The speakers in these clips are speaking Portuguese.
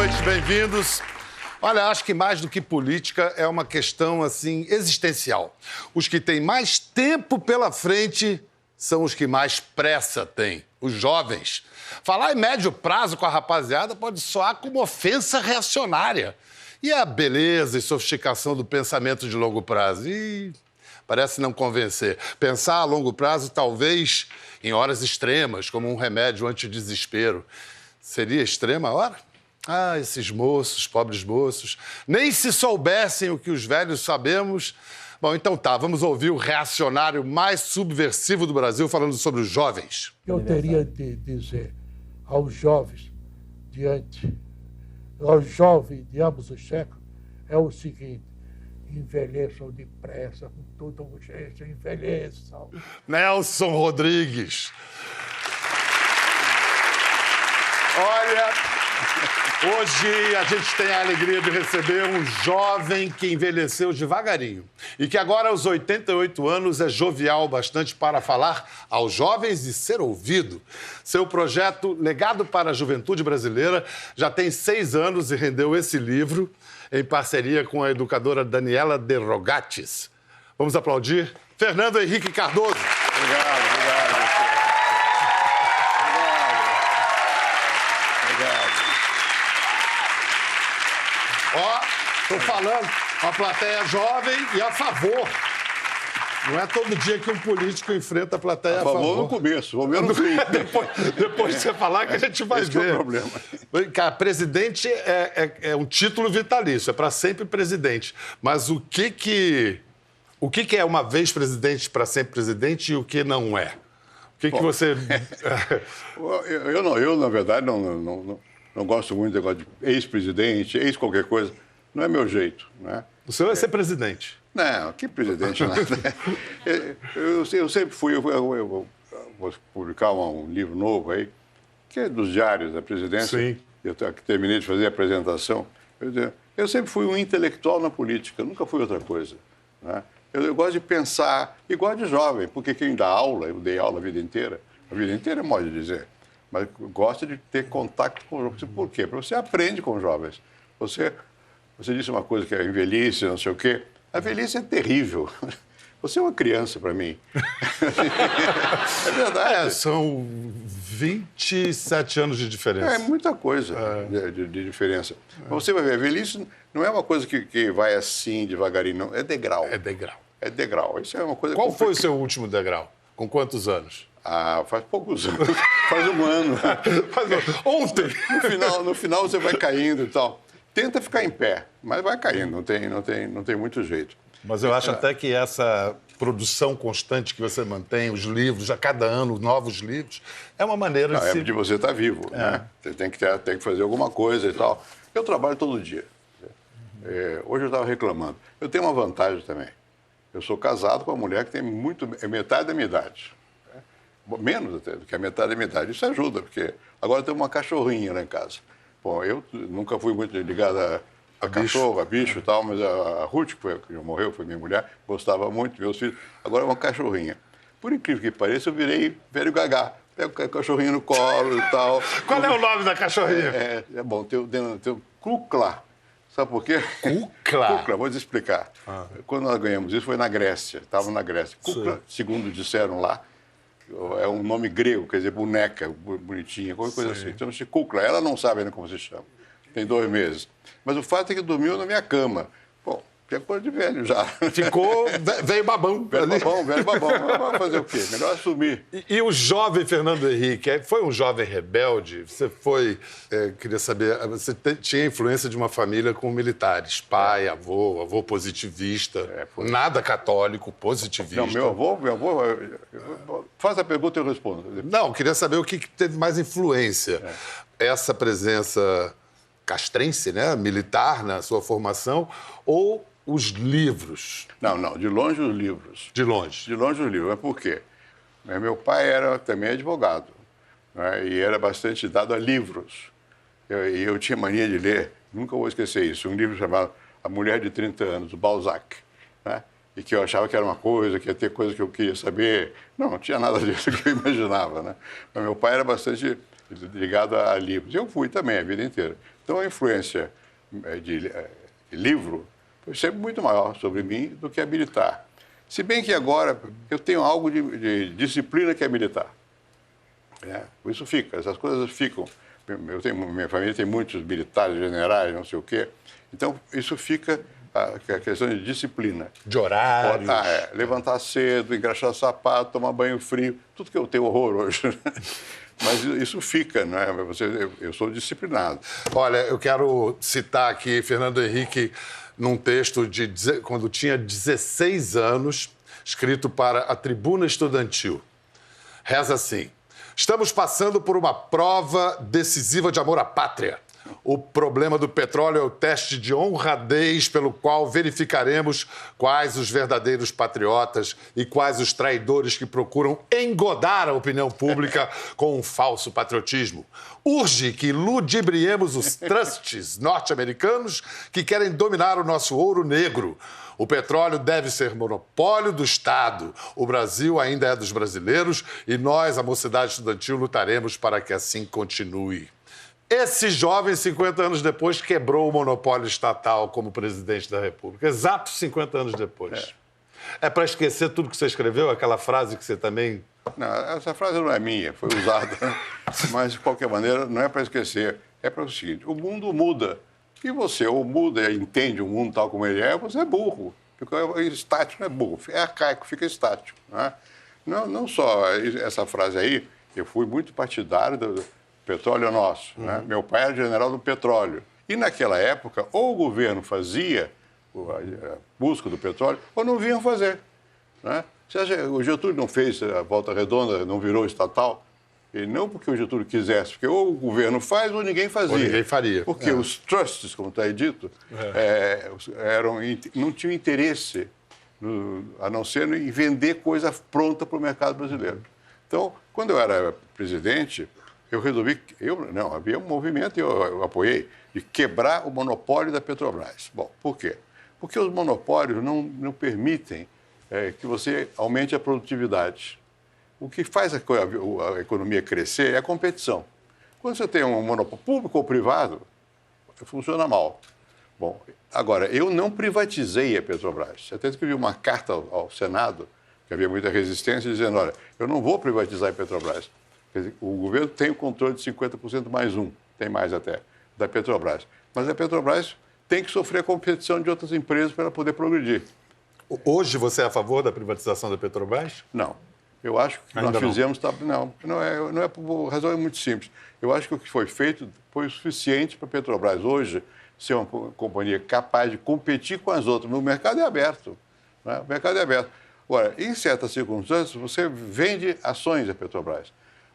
noite, bem-vindos. Olha, acho que mais do que política é uma questão, assim, existencial. Os que têm mais tempo pela frente são os que mais pressa têm, os jovens. Falar em médio prazo com a rapaziada pode soar como ofensa reacionária. E a beleza e sofisticação do pensamento de longo prazo? Parece não convencer. Pensar a longo prazo, talvez em horas extremas, como um remédio anti-desespero. Seria extrema a hora? Ah, esses moços, pobres moços, nem se soubessem o que os velhos sabemos. Bom, então tá, vamos ouvir o reacionário mais subversivo do Brasil falando sobre os jovens. Eu teria de dizer aos jovens aos jovens de ambos os séculos, é o seguinte: envelheçam depressa, com toda urgência, envelheçam. Nelson Rodrigues. Olha, hoje a gente tem a alegria de receber um jovem que envelheceu devagarinho e que agora, aos 88 anos, é jovial bastante para falar aos jovens e ser ouvido. Seu projeto Legado para a Juventude Brasileira já tem 6 anos e rendeu esse livro em parceria com a educadora Daniela De Rogatis. Vamos aplaudir Fernando Henrique Cardoso. Obrigado. Ó, tô falando, a plateia jovem e a favor. Não é todo dia que um político enfrenta a plateia a favor. A favor no começo, vou ver no fim. Depois de você falar que a gente vai ver. Esse é o problema. Cara, presidente é um título vitalício, é para sempre presidente. Mas o que é uma vez presidente para sempre presidente e o que não é? O que você... Eu, na verdade, não gosto muito do negócio de ex-presidente, ex-qualquer coisa. Não é meu jeito, né? O senhor é ser presidente. Não, que presidente nada. Eu sempre fui... Eu vou publicar um livro novo aí, que é dos diários da presidência. Sim. Eu terminei de fazer a apresentação. Eu sempre fui um intelectual na política, nunca fui outra coisa, né? Eu gosto de pensar igual de jovem, porque quem dá aula, eu dei aula a vida inteira é modo de dizer, mas gosta de ter contato com os jovens. Por quê? Porque você aprende com os jovens. Você disse uma coisa que é velhice, não sei o quê. A velhice é terrível. Você é uma criança para mim. É verdade. São 27 anos de diferença. É muita coisa de diferença. Mas você vai ver, a velhice não é uma coisa que vai assim, devagarinho, não. É degrau. É degrau. É degrau. Isso é uma coisa Qual foi o seu último degrau? Com quantos anos? Faz poucos anos. Faz um ano. Ontem. No final você vai caindo e tal. Tenta ficar em pé, mas vai caindo, não tem muito jeito. Mas eu acho até que essa produção constante que você mantém, os livros, a cada ano, novos livros, é uma maneira de você estar vivo, né? Você tem que fazer alguma coisa e tal. Eu trabalho todo dia. Hoje eu estava reclamando. Eu tenho uma vantagem também. Eu sou casado com uma mulher que tem metade da minha idade. Menos até do que a metade da minha idade. Isso ajuda, porque agora eu tenho uma cachorrinha lá em casa. Bom, eu nunca fui muito ligado a cachorro, a bicho e tal, mas a Ruth, que morreu, foi minha mulher, gostava muito, meus filhos. Agora é uma cachorrinha. Por incrível que pareça, eu virei velho gagá. Pego o cachorrinho no colo e tal. Qual é o nome da cachorrinha? É bom, tem o Kukla. Sabe por quê? Kukla? Kukla, vou te explicar. Quando nós ganhamos isso, foi na Grécia, estava na Grécia. Kukla, segundo disseram lá, é um nome grego, quer dizer, boneca, bonitinha, qualquer coisa assim. Então, se Kukla, ela não sabe ainda como se chama. Tem 2 meses. Mas o fato é que dormiu na minha cama. Bom, é coisa de velho já. Ficou velho babão. Velho babão. Vai fazer o quê? Melhor assumir. E o jovem Fernando Henrique, foi um jovem rebelde? Você queria saber, você tinha influência de uma família com militares, pai, avô positivista, nada católico, positivista. Não, meu avô, faz a pergunta e eu respondo. Não, queria saber o que teve mais influência. Essa presença castrense, né, militar na sua formação, ou os livros? Não, de longe os livros. De longe? De longe os livros. Mas por quê? Meu pai era também advogado, né, e era bastante dado a livros. E eu tinha mania de ler, nunca vou esquecer isso, um livro chamado A Mulher de 30 Anos, do Balzac, né, e que eu achava que era uma coisa, que ia ter coisa que eu queria saber. Não tinha nada disso que eu imaginava, né? Mas meu pai era bastante ligado a livros. Eu fui também a vida inteira. Então, a influência de livro foi sempre muito maior sobre mim do que a militar. Se bem que agora eu tenho algo de disciplina que é militar. Isso fica, essas coisas ficam. Minha família tem muitos militares, generais, não sei o quê. Então, isso fica a questão de disciplina. De horários. Levantar cedo, engraxar sapato, tomar banho frio, tudo que eu tenho horror hoje. Mas isso fica, não é? Eu sou disciplinado. Olha, eu quero citar aqui Fernando Henrique num texto quando tinha 16 anos, escrito para a Tribuna Estudantil. Reza assim: estamos passando por uma prova decisiva de amor à pátria. O problema do petróleo é o teste de honradez pelo qual verificaremos quais os verdadeiros patriotas e quais os traidores que procuram engodar a opinião pública com um falso patriotismo. Urge que ludibriemos os trusts norte-americanos que querem dominar o nosso ouro negro. O petróleo deve ser monopólio do Estado. O Brasil ainda é dos brasileiros e nós, a mocidade estudantil, lutaremos para que assim continue. Esse jovem, 50 anos depois, quebrou o monopólio estatal como presidente da República. Exatos 50 anos depois. É para esquecer tudo que você escreveu? Aquela frase que você também... Não, essa frase não é minha, foi usada. Mas, de qualquer maneira, não é para esquecer. É para o seguinte: o mundo muda. E você ou muda e entende o mundo tal como ele é, você é burro. Fica estático, não é burro. É arcaico, fica estático. Não só essa frase aí, eu fui muito partidário do petróleo nosso. Né? Meu pai era general do petróleo. E naquela época, ou o governo fazia a busca do petróleo, ou não vinham fazer. Né? O Getúlio não fez a Volta Redonda, não virou estatal? E não porque o Getúlio quisesse, porque ou o governo faz ou ninguém fazia. Ou ninguém faria. Porque os trusts, como está aí dito, não tinham interesse, a não ser em vender coisa pronta para o mercado brasileiro. Então, quando eu era presidente, eu resolvi... havia um movimento, e eu apoiei, de quebrar o monopólio da Petrobras. Bom, por quê? Porque os monopólios não permitem que você aumente a produtividade. O que faz a economia crescer é a competição. Quando você tem um monopólio público ou privado, funciona mal. Bom, agora, eu não privatizei a Petrobras. Até escrevi uma carta ao Senado, que havia muita resistência, dizendo, olha, eu não vou privatizar a Petrobras. Quer dizer, o governo tem o controle de 50% mais um, tem mais até, da Petrobras. Mas a Petrobras tem que sofrer a competição de outras empresas para poder progredir. Hoje você é a favor da privatização da Petrobras? Não. Eu acho que nós fizemos... Não é por razão muito simples. Eu acho que o que foi feito foi o suficiente para a Petrobras hoje ser uma companhia capaz de competir com as outras. O mercado é aberto. Né? O mercado é aberto. Agora, em certas circunstâncias, você vende ações da Petrobras.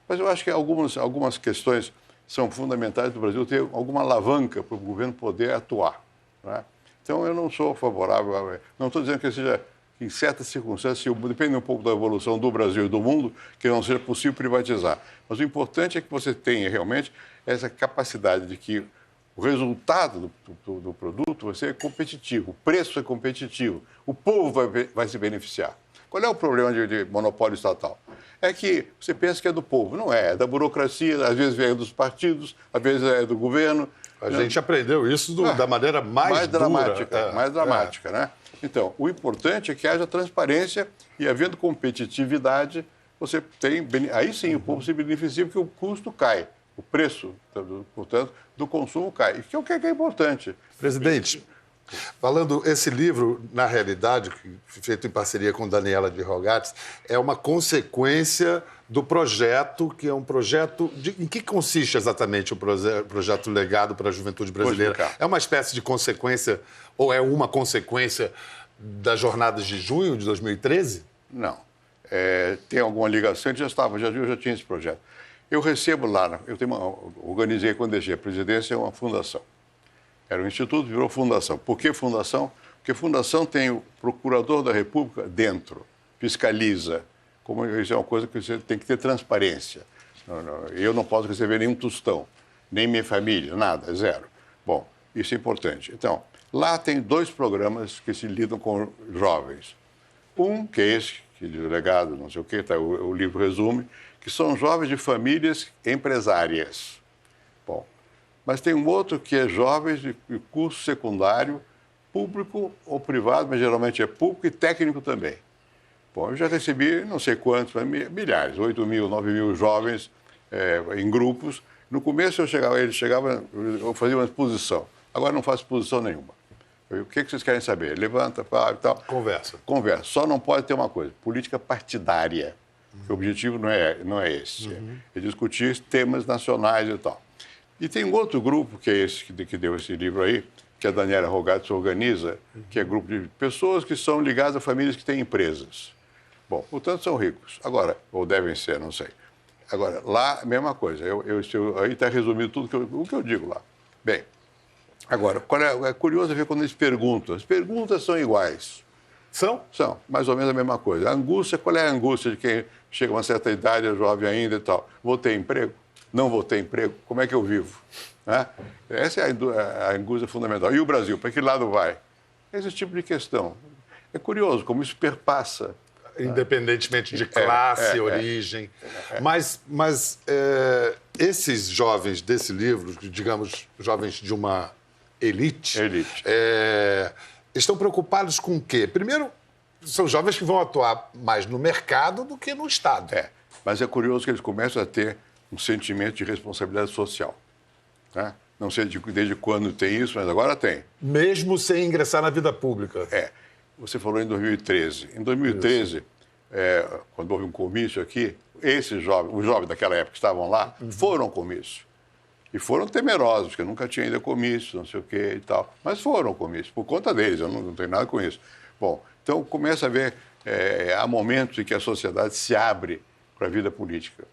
Mas eu acho que algumas questões são fundamentais do Brasil ter alguma alavanca para o governo poder atuar. Né? Então, eu não sou favorável... Não estou dizendo que seja... Em certas circunstâncias, depende um pouco da evolução do Brasil e do mundo, que não seja possível privatizar. Mas o importante é que você tenha realmente essa capacidade de que o resultado do produto vai ser competitivo, o preço é competitivo, o povo vai se beneficiar. Qual é o problema de monopólio estatal? É que você pensa que é do povo. Não é da burocracia, às vezes vem dos partidos, às vezes é do governo. A gente aprendeu isso da maneira mais dramática. Mais dramática, né? Então, o importante é que haja transparência e, havendo competitividade, você tem... Aí sim o povo se beneficia porque o custo cai, o preço, portanto, do consumo cai. Que é o que é importante. Presidente, falando, esse livro, na realidade, feito em parceria com Daniela de Rogatis, é uma consequência do projeto, que é um projeto... Em que consiste exatamente o projeto Legado para a Juventude Brasileira? É uma espécie de consequência, ou é uma consequência das jornadas de junho de 2013? Não. Tem alguma ligação, eu já tinha esse projeto. Eu recebo lá, organizei quando deixei a presidência uma fundação. Era um instituto, virou fundação. Por que fundação? Porque fundação tem o procurador da República dentro, fiscaliza. Como isso é uma coisa que você tem que ter transparência. Eu não posso receber nenhum tostão, nem minha família, nada, zero. Bom, isso é importante. Então, lá tem 2 programas que se lidam com jovens. Um, que é esse, que é Legado, não sei o quê, tá, o livro resume, que são jovens de famílias empresárias. Bom, mas tem um outro que é jovens de curso secundário, público ou privado, mas geralmente é público e técnico também. Bom, eu já recebi não sei quantos, mas milhares, 8 mil, 9 mil jovens em grupos. No começo ele chegava, eu fazia uma exposição. Agora não faço exposição nenhuma. O que vocês querem saber? Levanta, fala e tal. Conversa. Conversa. Só não pode ter uma coisa, política partidária. O objetivo não é esse. É discutir temas nacionais e tal. E tem um outro grupo, que é esse que deu esse livro aí, que a Daniela Rogatis organiza, que é grupo de pessoas que são ligadas a famílias que têm empresas. Bom, portanto, são ricos. Agora, ou devem ser, não sei. Agora, lá, mesma coisa. Aí está resumido tudo o que eu digo lá. Bem, agora, é curioso ver quando eles perguntam. As perguntas são iguais. São? São, mais ou menos a mesma coisa. A angústia, qual é a angústia de quem chega a uma certa idade, é jovem ainda e tal? Vou ter emprego? Não vou ter emprego? Como é que eu vivo? Né? Essa é a angústia fundamental. E o Brasil, para que lado vai? Esse tipo de questão. É curioso como isso perpassa. Independentemente de classe, origem. Mas esses jovens desse livro, digamos, jovens de uma elite. Estão preocupados com o quê? Primeiro, são jovens que vão atuar mais no mercado do que no Estado. Mas é curioso que eles começam a ter um sentimento de responsabilidade social. Né? Não sei desde quando tem isso, mas agora tem. Mesmo sem ingressar na vida pública. Você falou em 2013. Em 2013, quando houve um comício aqui, os jovens daquela época que estavam lá, foram ao comício. E foram temerosos, porque nunca tinha ido a comício, não sei o quê e tal. Mas foram ao comício, por conta deles, eu não tenho nada com isso. Bom, então começa a ver, há momentos em que a sociedade se abre para a vida política.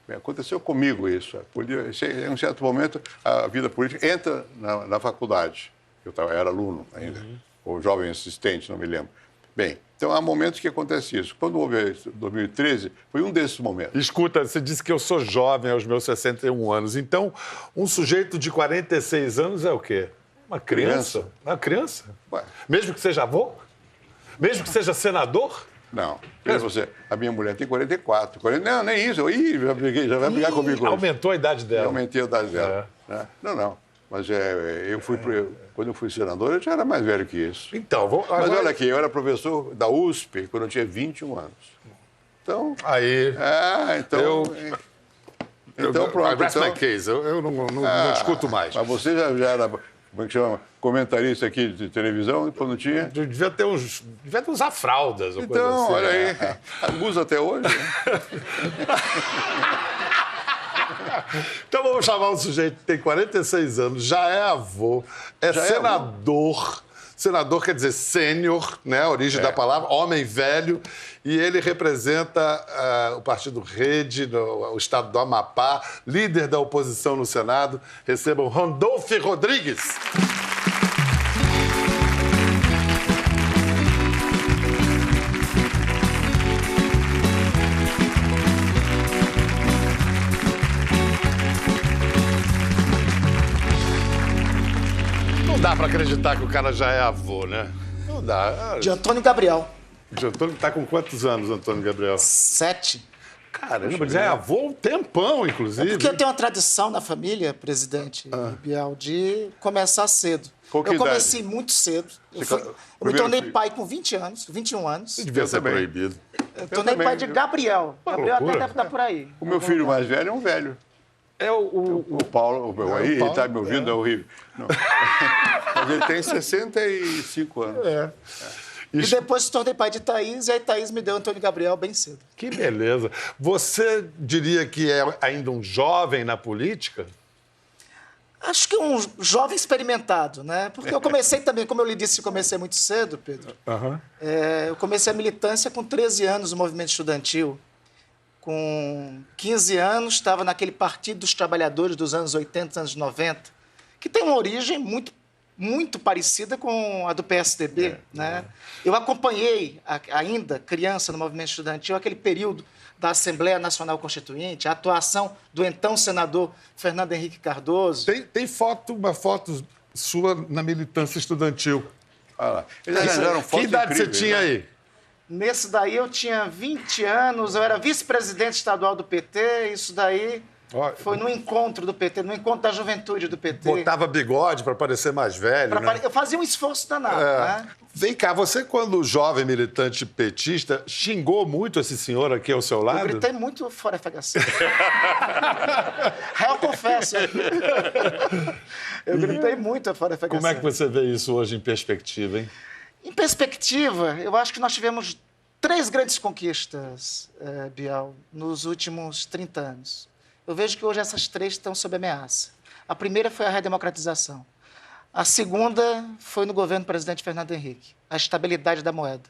Aconteceu comigo isso. Em um certo momento, a vida política entra na faculdade. Eu era aluno ainda, ou jovem assistente, não me lembro. Bem, então há momentos que acontece isso. Quando houve 2013, foi um desses momentos. Escuta, você disse que eu sou jovem aos meus 61 anos. Então, um sujeito de 46 anos é o quê? Uma criança? Uma criança? Ué. Mesmo que seja avô? Mesmo que seja senador? Não. A minha mulher tem 44. Não, nem isso. Já vai brigar comigo. Aumentou a idade dela. Eu aumentei a idade dela. Né? Não. Mas quando eu fui senador, eu já era mais velho que isso. Então, Mas olha aqui, eu era professor da USP quando eu tinha 21 anos. Então... Aí... Então, pronto. I rest my case. Eu não discuto mais. Mas você já era, como é que chama, comentarista aqui de televisão, quando tinha? Devia ter usar fraldas. Então, coisa assim, olha aí. Usa até hoje. Né? Então vamos chamar um sujeito que tem 46 anos, já é avô, senador. Senador quer dizer sênior, né? A origem da palavra, homem velho. E ele representa o partido Rede, o estado do Amapá, líder da oposição no Senado. Recebam Randolph Rodrigues. Não dá pra acreditar que o cara já é avô, né? Não dá. De Antônio Gabriel. De Antônio, tá com quantos anos, Antônio Gabriel? 7. Caramba, já é avô um tempão, inclusive. Porque eu tenho uma tradição na família, presidente Bial, de começar cedo. Com que eu comecei muito cedo. Eu me tornei pai com 21 anos. Devia ser proibido. Eu tornei pai de Gabriel. Gabriel até deve estar por aí. O meu filho mais velho é um velho. É o Paulo, ele está me ouvindo, é horrível. Não. Mas ele tem 65 anos. E depois se tornei pai de Thaís, e aí Thaís me deu Antônio Gabriel bem cedo. Que beleza. Você diria que é ainda um jovem na política? Acho que um jovem experimentado, né? Porque eu comecei também, como eu lhe disse, comecei muito cedo, Pedro. Eu comecei a militância com 13 anos no movimento estudantil. Com 15 anos, estava naquele Partido dos Trabalhadores dos anos 80, anos 90, que tem uma origem muito parecida com a do PSDB. Né? Eu acompanhei, ainda criança, no movimento estudantil, aquele período da Assembleia Nacional Constituinte, a atuação do então senador Fernando Henrique Cardoso. Tem uma foto sua na militância estudantil. Eles arranjaram fotos Que idade você incríveis, tinha né? aí? Nesse daí eu tinha 20 anos, eu era vice-presidente estadual do PT, isso daí foi no encontro do PT, no encontro da juventude do PT. Botava bigode para parecer mais velho, né? Eu fazia um esforço danado, né? Vem cá, você quando jovem militante petista, xingou muito esse senhor aqui ao seu lado? Eu gritei muito fora FHC. Eu confesso. Eu gritei muito fora FHC. Como é que você vê isso hoje em perspectiva, hein? Em perspectiva, eu acho que nós tivemos 3 grandes conquistas, Bial, nos últimos 30 anos. Eu vejo que hoje essas 3 estão sob ameaça. A primeira foi a redemocratização. A segunda foi no governo do presidente Fernando Henrique, a estabilidade da moeda.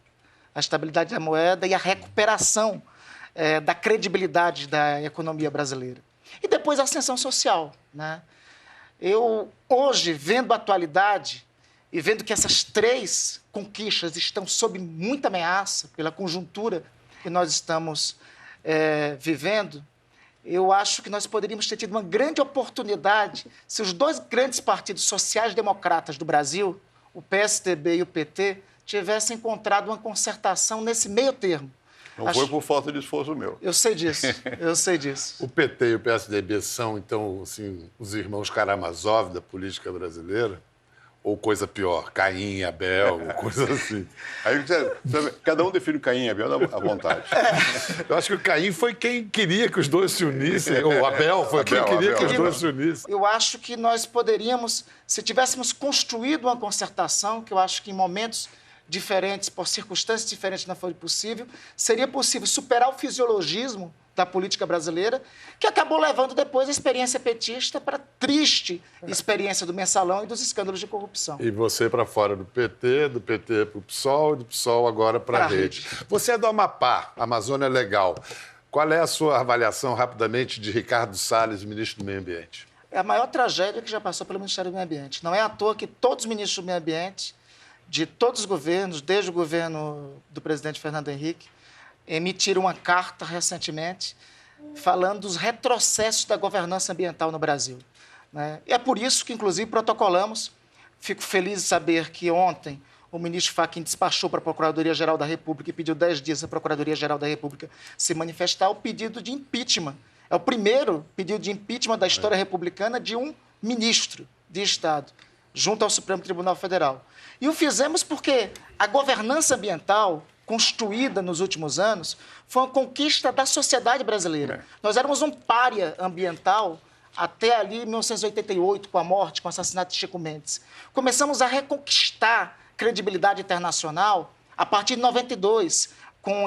A estabilidade da moeda e a recuperação da credibilidade da economia brasileira. E depois a ascensão social, né? Eu, hoje, vendo a atualidade e vendo que essas 3 conquistas estão sob muita ameaça pela conjuntura que nós estamos vivendo, eu acho que nós poderíamos ter tido uma grande oportunidade se os 2 grandes partidos sociais-democratas do Brasil, o PSDB e o PT, tivessem encontrado uma concertação nesse meio termo. Não foi por falta de esforço meu. Eu sei disso, eu sei disso. O PT e o PSDB são, então, assim, os irmãos Karamazov da política brasileira? Ou coisa pior, Caim e Abel, coisa assim? Aí, cada um define o Caim e Abel à vontade. Eu acho que o Caim foi quem queria que os dois se unissem, ou o Abel foi quem queria que os dois se unissem. Eu acho que nós poderíamos, se tivéssemos construído uma concertação, que eu acho que em momentos diferentes, por circunstâncias diferentes não foi possível, seria possível superar o fisiologismo da política brasileira, que acabou levando depois a experiência petista para a triste experiência do Mensalão e dos escândalos de corrupção. E você para fora do PT para o PSOL e do PSOL agora para a Rede. Você é do Amapá, Amazônia Legal. Qual é a sua avaliação, rapidamente, de Ricardo Salles, ministro do Meio Ambiente? É a maior tragédia que já passou pelo Ministério do Meio Ambiente. Não é à toa que todos os ministros do Meio Ambiente, de todos os governos, desde o governo do presidente Fernando Henrique, emitiram uma carta recentemente falando dos retrocessos da governança ambiental no Brasil, né? E é por isso que, inclusive, protocolamos. Fico feliz de saber que ontem o ministro Fachin despachou para a Procuradoria-Geral da República e pediu 10 dias à Procuradoria-Geral da República se manifestar o pedido de impeachment. É o primeiro pedido de impeachment da história republicana de um ministro de Estado, junto ao Supremo Tribunal Federal. E o fizemos porque a governança ambiental construída nos últimos anos foi uma conquista da sociedade brasileira. Nós éramos um pária ambiental até ali 1988, com a morte, com o assassinato de Chico Mendes. Começamos a reconquistar credibilidade internacional a partir de 92,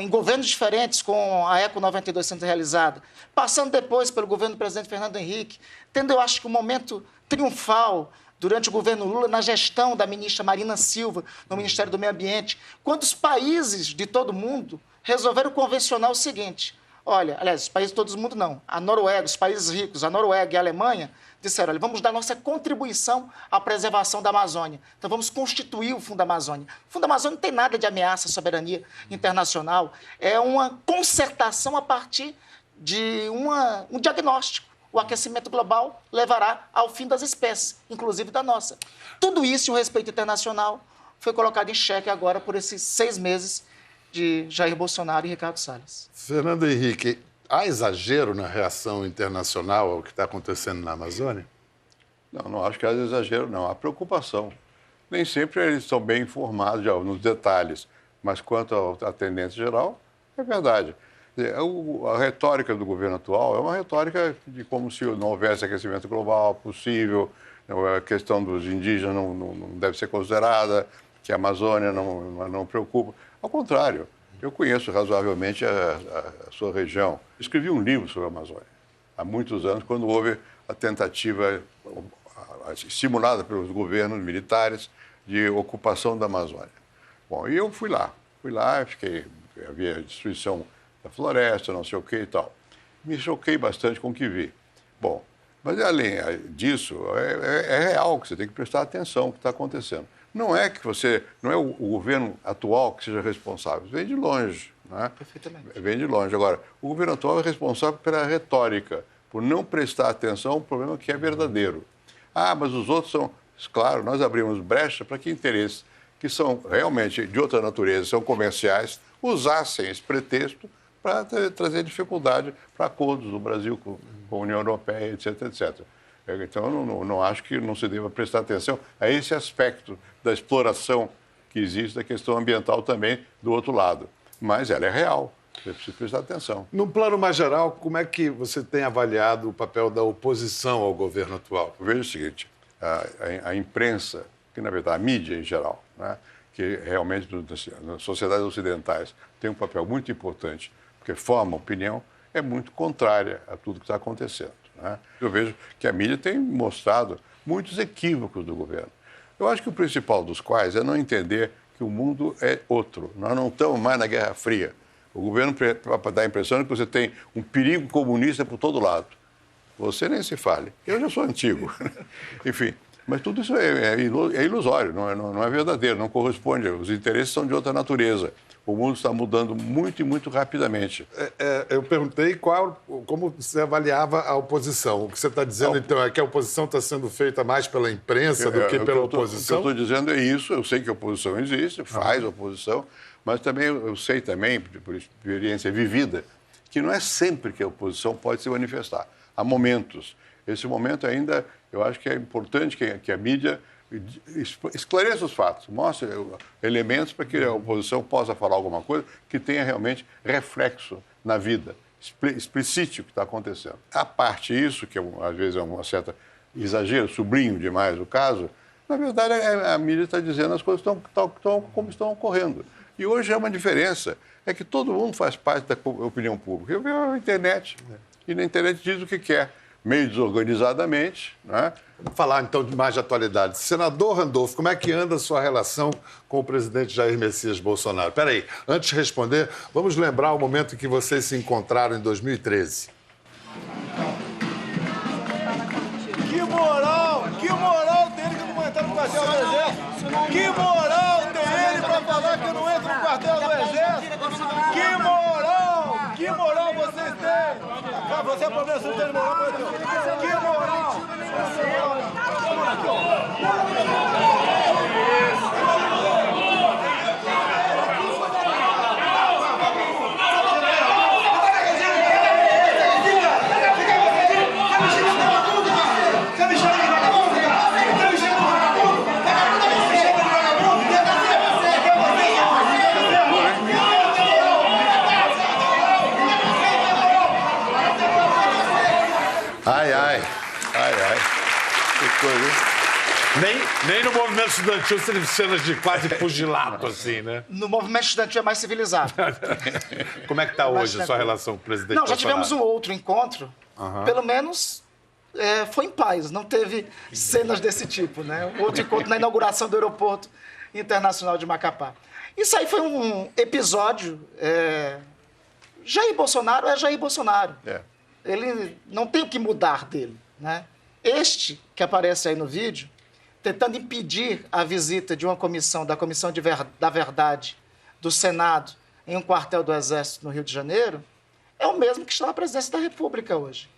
em governos diferentes, com a Eco 92 sendo realizada, passando depois pelo governo do presidente Fernando Henrique, tendo, eu acho que, um momento triunfal durante o governo Lula, na gestão da ministra Marina Silva, no Ministério do Meio Ambiente, quando os países de todo mundo resolveram convencionar o seguinte: olha, aliás, os países de todo mundo não, a Noruega, os países ricos, a Noruega e a Alemanha, disseram: olha, vamos dar nossa contribuição à preservação da Amazônia. Então vamos constituir o Fundo Amazônia. O Fundo Amazônia não tem nada de ameaça à soberania internacional, é uma concertação a partir de um diagnóstico. O aquecimento global levará ao fim das espécies, inclusive da nossa. Tudo isso e o respeito internacional foi colocado em xeque agora por esses 6 meses de Jair Bolsonaro e Ricardo Salles. Fernando Henrique, há exagero na reação internacional ao que está acontecendo na Amazônia? Não acho que há exagero, não. Há preocupação. Nem sempre eles estão bem informados nos detalhes, mas quanto à tendência geral, é verdade. A retórica do governo atual é uma retórica de como se não houvesse aquecimento global possível, a questão dos indígenas não deve ser considerada, que a Amazônia não preocupa. Ao contrário, eu conheço razoavelmente a sua região. Escrevi um livro sobre a Amazônia há muitos anos, quando houve a tentativa estimulada pelos governos militares de ocupação da Amazônia. Bom, e eu fui lá, havia destruição da floresta, não sei o que e tal. Me choquei bastante com o que vi. Bom, mas além disso, é real que você tem que prestar atenção no que está acontecendo. Não é o governo atual que seja responsável, vem de longe, né? Perfeitamente. Vem de longe. Agora, o governo atual é responsável pela retórica, por não prestar atenção ao problema que é verdadeiro. Ah, mas os outros são... Claro, nós abrimos brecha para que interesses que são realmente de outra natureza, são comerciais, usassem esse pretexto para trazer dificuldade para acordos do Brasil com a União Europeia, etc, etc. Então, eu não acho que não se deva prestar atenção a esse aspecto da exploração que existe da questão ambiental também do outro lado. Mas ela é real, você precisa prestar atenção. No plano mais geral, como é que você tem avaliado o papel da oposição ao governo atual? Eu vejo o seguinte, a imprensa, que na verdade a mídia em geral, né, que realmente nas sociedades ocidentais tem um papel muito importante, porque forma opinião, é muito contrária a tudo que está acontecendo, né? Eu vejo que a mídia tem mostrado muitos equívocos do governo. Eu acho que o principal dos quais é não entender que o mundo é outro. Nós não estamos mais na Guerra Fria. O governo dá a impressão que você tem um perigo comunista por todo lado. Você nem se fale. Eu já sou antigo. Enfim, mas tudo isso é ilusório, não é verdadeiro, não corresponde. Os interesses são de outra natureza. O mundo está mudando muito e muito rapidamente. Eu perguntei como você avaliava a oposição. O que você está dizendo, então, é que a oposição está sendo feita mais pela imprensa do que pela oposição? O que eu estou dizendo é isso. Eu sei que a oposição existe, faz oposição, mas também eu sei também, por experiência vivida, que não é sempre que a oposição pode se manifestar. Há momentos. Esse momento ainda, eu acho que é importante que a mídia esclareça os fatos, mostre elementos para que a oposição possa falar alguma coisa que tenha realmente reflexo na vida, explicite o que está acontecendo. A parte isso, que às vezes é uma certa exagero, sublinho demais o caso, na verdade a mídia está dizendo as coisas estão como estão ocorrendo. E hoje é uma diferença, é que todo mundo faz parte da opinião pública. Eu vejo a internet, e na internet diz o que quer, meio desorganizadamente, né? Vamos falar, então, de mais de atualidade. Senador Randolfo, como é que anda a sua relação com o presidente Jair Messias Bolsonaro? Espera aí, antes de responder, vamos lembrar o momento em que vocês se encontraram em 2013. Que moral dele que eu não vou entrar no quartel do Exército! Que moral tem ele para falar que eu não entro no quartel do Exército! Que moral vocês têm! Você é problema, você não tem moral, que moral! Que coisa, hein? Nem no movimento estudantil teve cenas de quase pugilato, assim, né? No movimento estudantil é mais civilizado. Como é que está hoje a sua relação com o presidente Não, já Bolsonaro? tivemos um outro encontro, pelo menos foi em paz, não teve cenas desse tipo, né? Outro encontro na inauguração do aeroporto internacional de Macapá. Isso aí foi um episódio... Jair Bolsonaro é Jair Bolsonaro. Ele não tem o que mudar dele, né? Este que aparece aí no vídeo, tentando impedir a visita de uma comissão, da Comissão da Verdade do Senado em um quartel do Exército no Rio de Janeiro, é o mesmo que está na presidência da República hoje.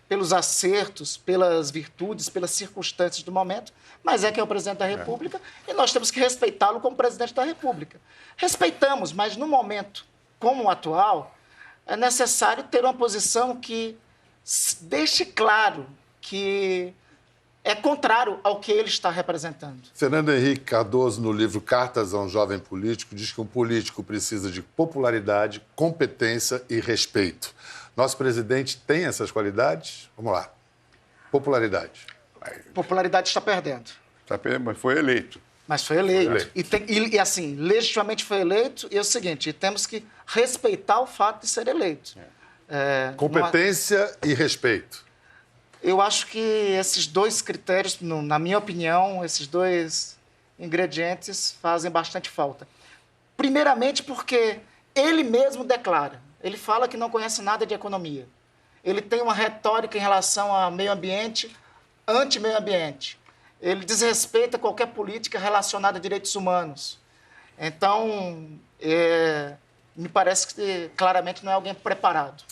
Pelos acertos, pelas virtudes, pelas circunstâncias do momento, mas é que é o presidente da República e nós temos que respeitá-lo como presidente da República. Respeitamos, mas no momento como o atual, é necessário ter uma posição que deixe claro que é contrário ao que ele está representando. Fernando Henrique Cardoso, no livro Cartas a um Jovem Político, diz que um político precisa de popularidade, competência e respeito. Nosso presidente tem essas qualidades? Vamos lá. Popularidade. Popularidade está perdendo. Está perdendo, mas foi eleito. Mas foi eleito. E assim, legitimamente foi eleito, e é o seguinte, temos que respeitar o fato de ser eleito. Competência e respeito. Eu acho que esses dois critérios, na minha opinião, esses dois ingredientes fazem bastante falta. Primeiramente porque ele mesmo declara, ele fala que não conhece nada de economia. Ele tem uma retórica em relação ao meio ambiente, anti-meio ambiente. Ele desrespeita qualquer política relacionada a direitos humanos. Então, me parece que claramente não é alguém preparado.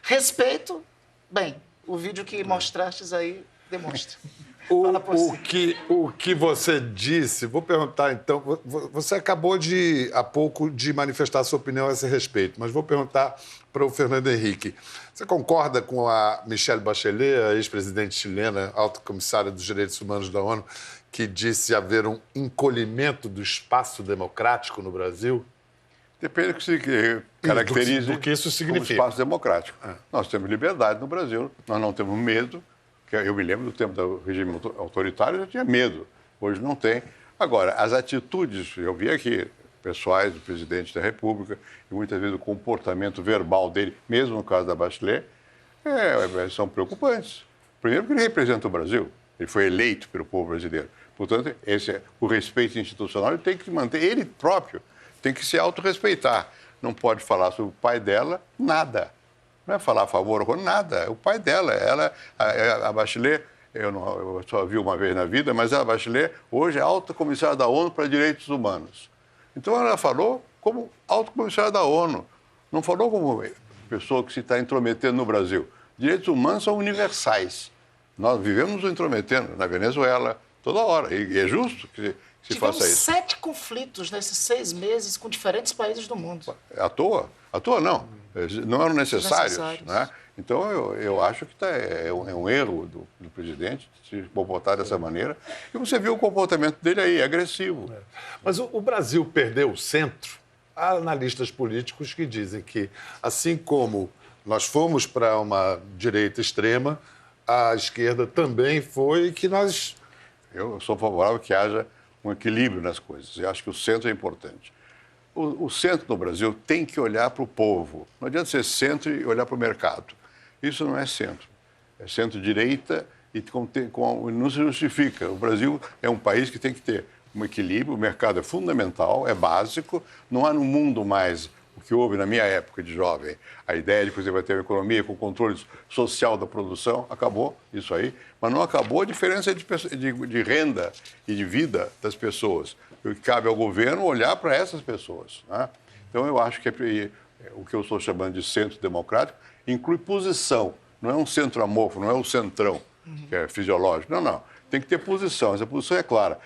Respeito, bem, o vídeo que mostrastes aí demonstra. Fala por si. O que você disse, vou perguntar então, você acabou há pouco de manifestar sua opinião a esse respeito, mas vou perguntar para o Fernando Henrique. Você concorda com a Michelle Bachelet, a ex-presidente chilena, alta comissária dos direitos humanos da ONU, que disse haver um encolhimento do espaço democrático no Brasil? Depende do que se caracterize do que isso significa. como espaço democrático. Nós temos liberdade no Brasil, nós não temos medo. Eu me lembro do tempo do regime autoritário, já tinha medo. Hoje não tem. Agora, as atitudes, eu vi aqui, pessoais do presidente da República, e muitas vezes o comportamento verbal dele, mesmo no caso da Bachelet, são preocupantes. Primeiro porque ele representa o Brasil, ele foi eleito pelo povo brasileiro. Portanto, o respeito institucional ele tem que manter, ele próprio tem que se autorrespeitar. Não pode falar sobre o pai dela, nada. Não é falar a favor ou contra, nada. É o pai dela. A Bachelet, eu só vi uma vez na vida, mas a Bachelet hoje é alta comissária da ONU para Direitos Humanos. Então ela falou como alta comissária da ONU. Não falou como pessoa que se está intrometendo no Brasil. Direitos humanos são universais. Nós vivemos nos intrometendo na Venezuela toda hora. E é justo que se faça isso. 7 conflitos nesses 6 meses com diferentes países do mundo. À toa? À toa não. Não eram necessários. Né? Então, eu acho que é um erro do presidente se comportar dessa maneira. E você viu o comportamento dele aí, agressivo. Mas o Brasil perdeu o centro? Há analistas políticos que dizem que, assim como nós fomos para uma direita extrema, a esquerda também foi, e que nós... Eu sou favorável que haja um equilíbrio nas coisas. Eu acho que o centro é importante. O centro no Brasil tem que olhar para o povo. Não adianta ser centro e olhar para o mercado. Isso não é centro. É centro-direita e não se justifica. O Brasil é um país que tem que ter um equilíbrio. O mercado é fundamental, é básico. Não há no mundo mais o que houve na minha época de jovem. A ideia de que você vai ter uma economia com controle social da produção, acabou isso aí. Mas não acabou a diferença de renda e de vida das pessoas. O que cabe ao governo olhar para essas pessoas. Né? Então, eu acho que o que eu estou chamando de centro democrático inclui posição. Não é um centro amorfo, não é um centrão, que é fisiológico. Não. Tem que ter posição. Essa posição é clara.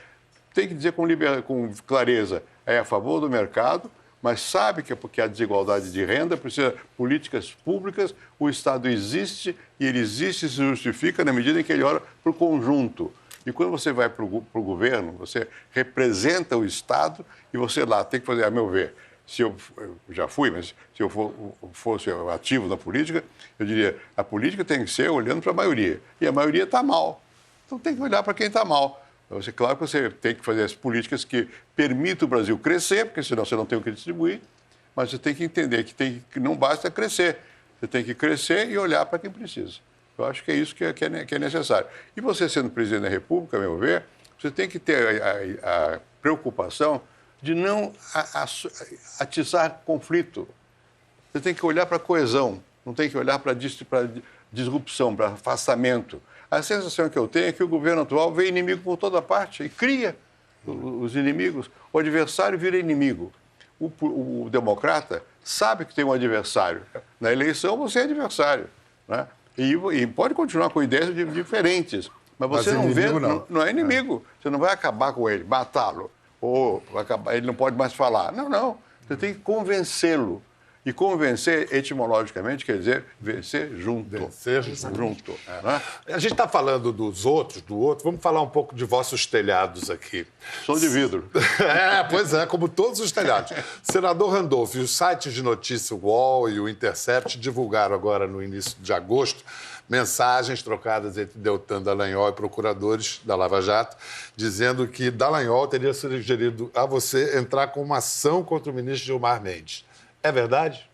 Tem que dizer com clareza, é a favor do mercado, mas sabe que é porque a desigualdade de renda precisa de políticas públicas, o Estado existe e ele existe e se justifica na medida em que ele olha para o conjunto. E quando você vai para o governo, você representa o Estado e você lá tem que fazer, a meu ver, se eu já fui, mas se eu fosse ativo na política, eu diria, a política tem que ser olhando para a maioria. E a maioria está mal. Então tem que olhar para quem está mal. Claro que você tem que fazer as políticas que permitam o Brasil crescer, porque senão você não tem o que distribuir, mas você tem que entender que não basta crescer. Você tem que crescer e olhar para quem precisa. Eu acho que é isso que é necessário. E você, sendo presidente da República, a meu ver, você tem que ter a preocupação de não atiçar conflito. Você tem que olhar para a coesão, não tem que olhar para disrupção, para afastamento. A sensação que eu tenho é que o governo atual vê inimigo por toda parte e cria os inimigos. O adversário vira inimigo. O democrata sabe que tem um adversário. Na eleição, você é adversário. Né? E pode continuar com ideias diferentes, mas você não vê, não é inimigo. Você não vai acabar com ele, matá-lo, ou ele não pode mais falar. Não. Você tem que convencê-lo. E convencer, etimologicamente, quer dizer vencer junto. Vencer junto. Né? A gente está falando do outro. Vamos falar um pouco de vossos telhados aqui. São de vidro. Pois é, como todos os telhados. Senador Randolph, os sites de notícia UOL e o Intercept divulgaram agora, no início de agosto, mensagens trocadas entre Deltan Dallagnol e procuradores da Lava Jato, dizendo que Dallagnol teria sugerido a você entrar com uma ação contra o ministro Gilmar Mendes. É verdade?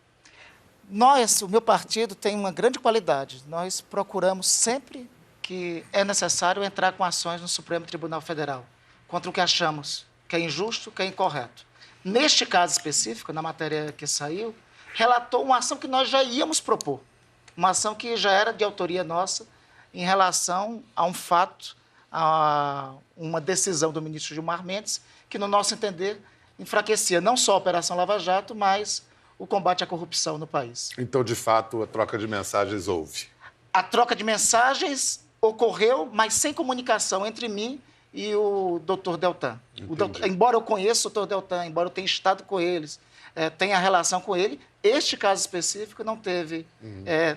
O meu partido, tem uma grande qualidade. Nós procuramos sempre que é necessário entrar com ações no Supremo Tribunal Federal contra o que achamos que é injusto, que é incorreto. Neste caso específico, na matéria que saiu, relatou uma ação que nós já íamos propor. Uma ação que já era de autoria nossa em relação a um fato, a uma decisão do ministro Gilmar Mendes, que, no nosso entender, enfraquecia não só a Operação Lava Jato, mas o combate à corrupção no país. Então, de fato, a troca de mensagens houve? A troca de mensagens ocorreu, mas sem comunicação entre mim e o doutor Deltan. Embora eu conheça o doutor Deltan, embora eu tenha estado com eles, tenha relação com ele, este caso específico não teve,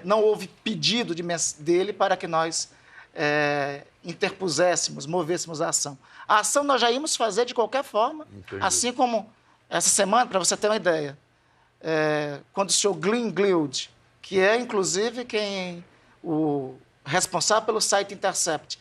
não houve pedido dele para que nós interpuséssemos, movêssemos a ação. A ação nós já íamos fazer de qualquer forma, assim como essa semana, para você ter uma ideia, quando o senhor Glenn Gould, que é inclusive o responsável pelo site Intercept,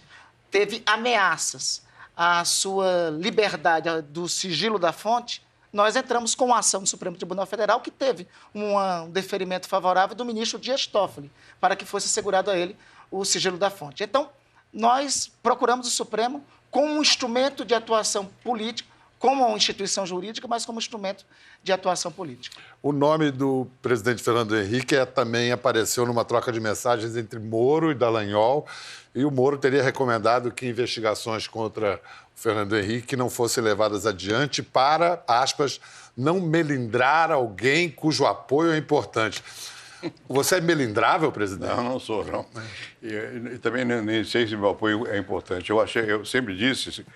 teve ameaças à sua liberdade, do sigilo da fonte, nós entramos com a ação do Supremo Tribunal Federal, que teve um deferimento favorável do ministro Dias Toffoli, para que fosse assegurado a ele o sigilo da fonte. Então, nós procuramos o Supremo como um instrumento de atuação política, como uma instituição jurídica, mas como instrumento de atuação política. O nome do presidente Fernando Henrique também apareceu numa troca de mensagens entre Moro e Dallagnol, e o Moro teria recomendado que investigações contra o Fernando Henrique não fossem levadas adiante para, aspas, não melindrar alguém cujo apoio é importante. Você é melindrável, presidente? Não sou, não. E também nem sei se meu apoio é importante. Eu sempre disse,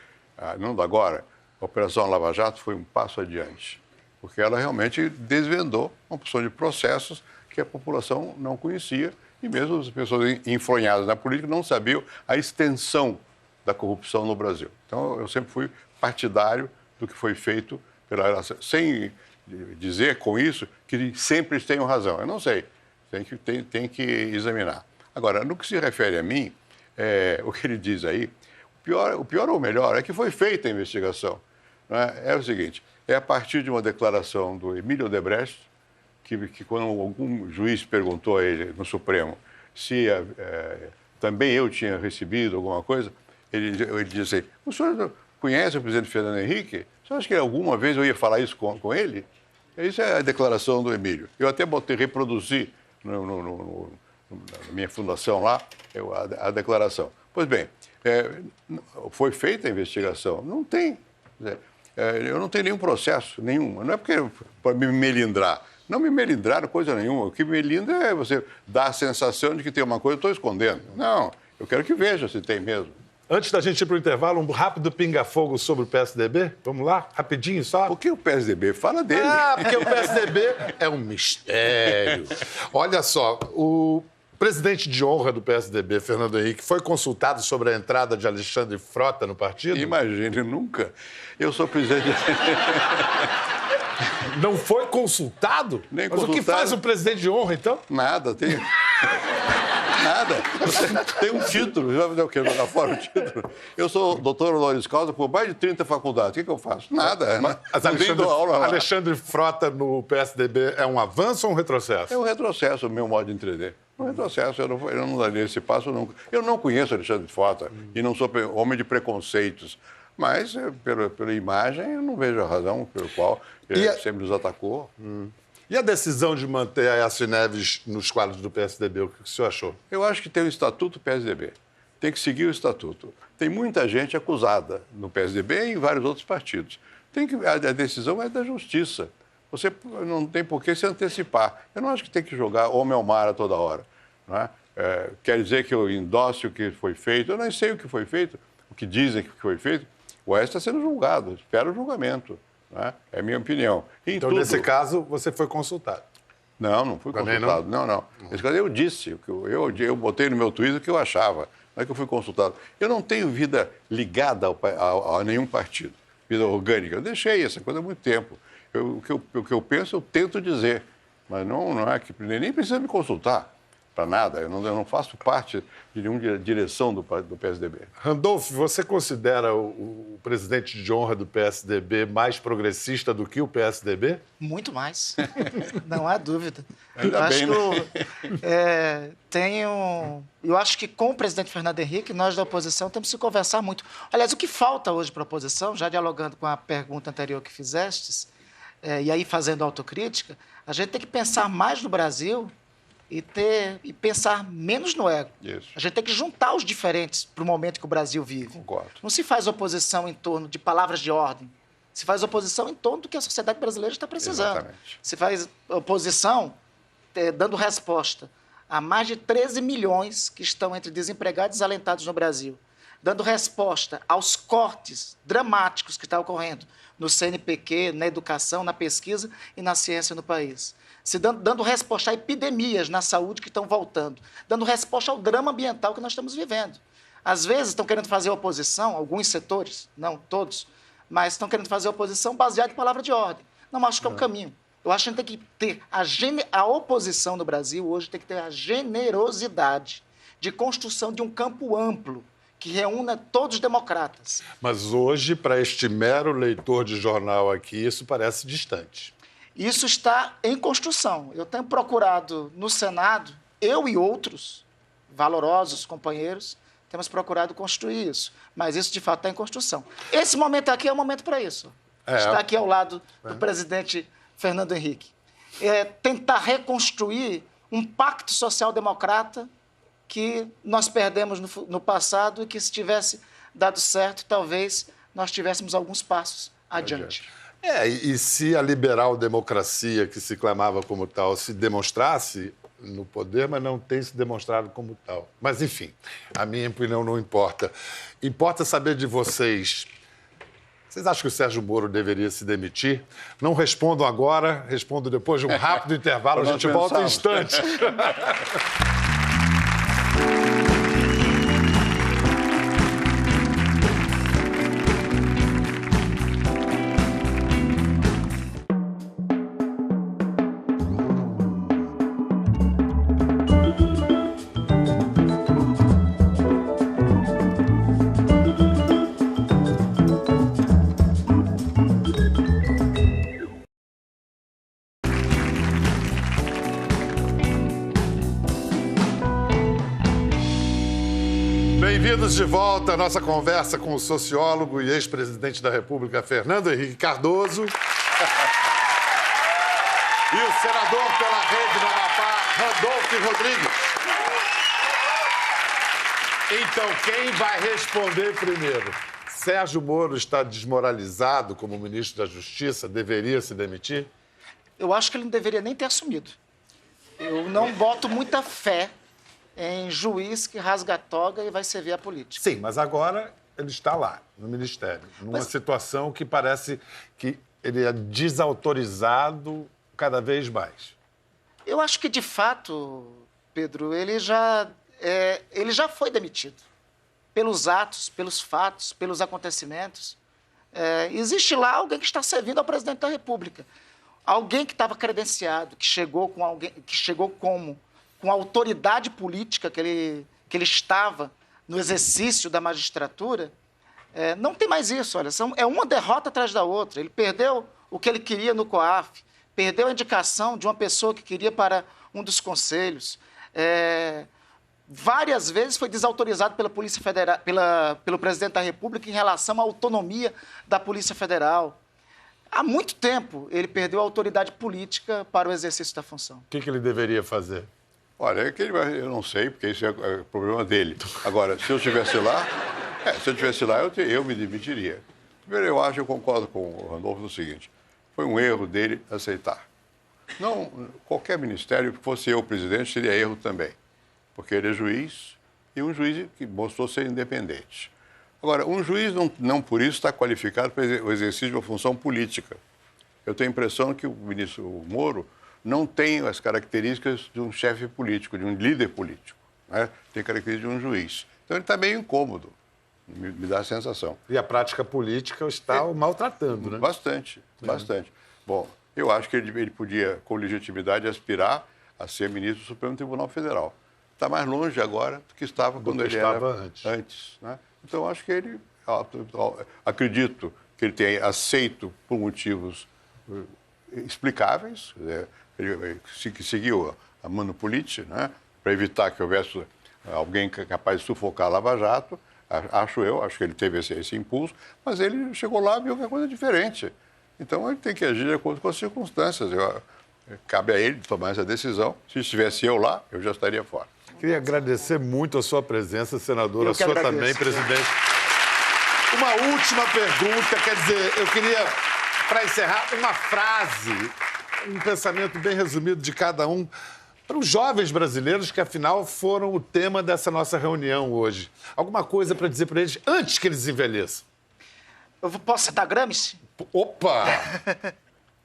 não da agora, a Operação Lava Jato foi um passo adiante, porque ela realmente desvendou uma porção de processos que a população não conhecia e mesmo as pessoas enfronhadas na política não sabiam a extensão da corrupção no Brasil. Então, eu sempre fui partidário do que foi feito sem dizer com isso que sempre eles tenham razão. Eu não sei, tem que examinar. Agora, no que se refere a mim, o que ele diz aí, o pior ou o melhor é que foi feita a investigação. É o seguinte, a partir de uma declaração do Emílio Odebrecht, que quando algum juiz perguntou a ele no Supremo se também eu tinha recebido alguma coisa, ele disse assim, o senhor conhece o presidente Fernando Henrique? O senhor acha que alguma vez eu ia falar isso com ele? Isso é a declaração do Emílio. Eu até reproduzi na minha fundação lá a declaração. Pois bem, foi feita a investigação? Não tem. Eu não tenho nenhum processo, nenhum. Não é porque para me melindrar. Não me melindraram coisa nenhuma. O que me melindra é você dar a sensação de que tem uma coisa que eu estou escondendo. Não, eu quero que veja se tem mesmo. Antes da gente ir para o intervalo, um rápido pinga-fogo sobre o PSDB. Vamos lá? Rapidinho só. Por que o PSDB? Fala dele. Porque o PSDB é um mistério. Olha só, o presidente de honra do PSDB, Fernando Henrique, foi consultado sobre a entrada de Alexandre Frota no partido? Imagine, nunca. Eu sou presidente... Não foi consultado? Nem Mas consultado. O que faz um presidente de honra, então? Nada, tem... Nada. Tem um título. Eu quero jogar fora o título. Eu sou doutor honoris causa por mais de 30 faculdades. O que eu faço? Nada. Mas Alexandre Frota no PSDB é um avanço ou um retrocesso? É um retrocesso, o meu modo de entender. Um retrocesso. Eu não daria esse passo nunca. Eu não conheço Alexandre Frota e não sou homem de preconceitos. Mas, pela imagem, eu não vejo a razão pelo qual ele sempre nos atacou. E a decisão de manter a Aécio Neves nos quadros do PSDB, o que o senhor achou? Eu acho que tem o Estatuto PSDB. Tem que seguir o Estatuto. Tem muita gente acusada no PSDB e em vários outros partidos. A decisão é da Justiça. Você não tem por que se antecipar. Eu não acho que tem que jogar homem ao mar a toda hora. Não é? Quer dizer que eu endosse o que foi feito. Eu não sei o que foi feito, o que dizem que foi feito. O Oeste está sendo julgado, espera o julgamento. Né? É a minha opinião. Então, nesse caso, você foi consultado? Não fui consultado. Não. Nesse caso, eu disse, eu botei no meu Twitter o que eu achava. Não é que eu fui consultado. Eu não tenho vida ligada a nenhum partido, vida orgânica. Eu deixei essa coisa há muito tempo. O que eu penso, eu tento dizer. Mas não é que nem precisa me consultar. Para nada, eu não faço parte de nenhuma direção do PSDB. Randolfo, você considera o presidente de honra do PSDB mais progressista do que o PSDB? Muito mais, não há dúvida. Ainda bem, eu acho que com o presidente Fernando Henrique, nós da oposição temos que conversar muito. Aliás, o que falta hoje para a oposição, já dialogando com a pergunta anterior que fizestes, e aí fazendo autocrítica, a gente tem que pensar mais no Brasil e pensar menos no ego. Isso. A gente tem que juntar os diferentes para o momento que o Brasil vive. Concordo. Não se faz oposição em torno de palavras de ordem. Se faz oposição em torno do que a sociedade brasileira está precisando. Exatamente. Se faz oposição dando resposta a mais de 13 milhões que estão entre desempregados e desalentados no Brasil, dando resposta aos cortes dramáticos que estão ocorrendo no CNPq, na educação, na pesquisa e na ciência no país. Dando resposta a epidemias na saúde que estão voltando, dando resposta ao drama ambiental que nós estamos vivendo. Às vezes estão querendo fazer oposição, alguns setores, não todos, mas estão querendo fazer oposição baseada em palavra de ordem. Não acho que é um caminho. Eu acho que a gente tem que ter a oposição no Brasil hoje tem que ter a generosidade de construção de um campo amplo que reúna todos os democratas. Mas hoje, para este mero leitor de jornal aqui, isso parece distante. Isso está em construção. Eu tenho procurado no Senado, eu e outros valorosos companheiros, temos procurado construir isso. Mas isso, de fato, está em construção. Esse momento aqui é o momento para isso. Está aqui ao lado do presidente Fernando Henrique. Tentar reconstruir um pacto social-democrata que nós perdemos no passado e que, se tivesse dado certo, talvez nós tivéssemos alguns passos adiante. E se a liberal-democracia, que se clamava como tal, se demonstrasse no poder, mas não tem se demonstrado como tal. Mas, enfim, a minha opinião não importa. Importa saber de vocês. Vocês acham que o Sérgio Moro deveria se demitir? Não respondam agora, respondo depois de um rápido intervalo. A gente volta em instante. Bem-vindos de volta à nossa conversa com o sociólogo e ex-presidente da República, Fernando Henrique Cardoso. E o senador pela Rede do Amapá, Randolfo Rodrigues. Então, quem vai responder primeiro? Sérgio Moro está desmoralizado como ministro da Justiça? Deveria se demitir? Eu acho que ele não deveria nem ter assumido. Eu não boto muita fé em juiz que rasga a toga e vai servir a política. Sim, mas agora ele está lá, no Ministério, numa situação que parece que ele é desautorizado cada vez mais. Eu acho que, de fato, Pedro, ele já foi demitido. Pelos atos, pelos fatos, pelos acontecimentos. Existe lá alguém que está servindo ao presidente da República. Alguém que estava credenciado, que chegou com a autoridade política que ele estava no exercício da magistratura, não tem mais isso. Olha, é uma derrota atrás da outra. Ele perdeu o que ele queria no COAF, perdeu a indicação de uma pessoa que queria para um dos conselhos. Várias vezes foi desautorizado pela Polícia Federal, pelo presidente da República em relação à autonomia da Polícia Federal. Há muito tempo ele perdeu a autoridade política para o exercício da função. O que ele deveria fazer? Olha, eu não sei, porque isso é problema dele. Agora, se eu estivesse lá, eu me demitiria. Primeiro, eu concordo com o Randolfo no seguinte: foi um erro dele aceitar. Não, qualquer ministério, que fosse eu presidente, seria erro também. Porque ele é juiz e um juiz que mostrou ser independente. Agora, um juiz não por isso está qualificado para o exercício de uma função política. Eu tenho a impressão que o ministro Moro não tem as características de um chefe político, de um líder político, né? Tem características de um juiz. Então, ele está meio incômodo, me dá a sensação. E a prática política está o maltratando, né? Bastante. Bom, eu acho que ele podia, com legitimidade, aspirar a ser ministro do Supremo Tribunal Federal. Está mais longe agora do que estava quando ele estava antes, né? Então, eu acho que ele... Acredito que ele tenha aceito por motivos explicáveis, que seguiu a mano política, né, para evitar que houvesse alguém capaz de sufocar a Lava Jato. Acho que ele teve esse impulso, mas ele chegou lá e viu que é coisa diferente. Então, ele tem que agir de acordo com as circunstâncias. Cabe a ele tomar essa decisão. Se estivesse eu lá, eu já estaria fora. Queria agradecer muito a sua presença, senadora, a sua também, presidente. Uma última pergunta, quer dizer, eu queria, para encerrar, uma frase, um pensamento bem resumido de cada um. para os jovens brasileiros que, afinal, foram o tema dessa nossa reunião hoje. Alguma coisa para dizer para eles antes que eles envelheçam? Posso citar Gramsci? Opa!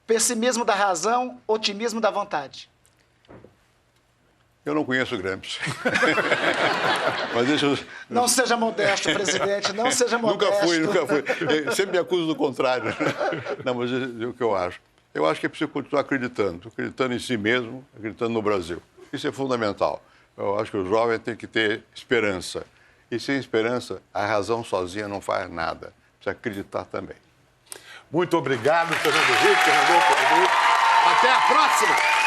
Pessimismo da razão, otimismo da vontade. Eu não conheço Gramsci. Mas deixa eu... Não seja modesto, presidente, não seja modesto. Nunca fui. Sempre me acuso do contrário. Não, mas o que eu acho? Eu acho que é preciso continuar acreditando em si mesmo, acreditando no Brasil. Isso é fundamental. Eu acho que o jovem tem que ter esperança. E sem esperança, a razão sozinha não faz nada. Precisa acreditar também. Muito obrigado, Fernando Henrique. Até a próxima!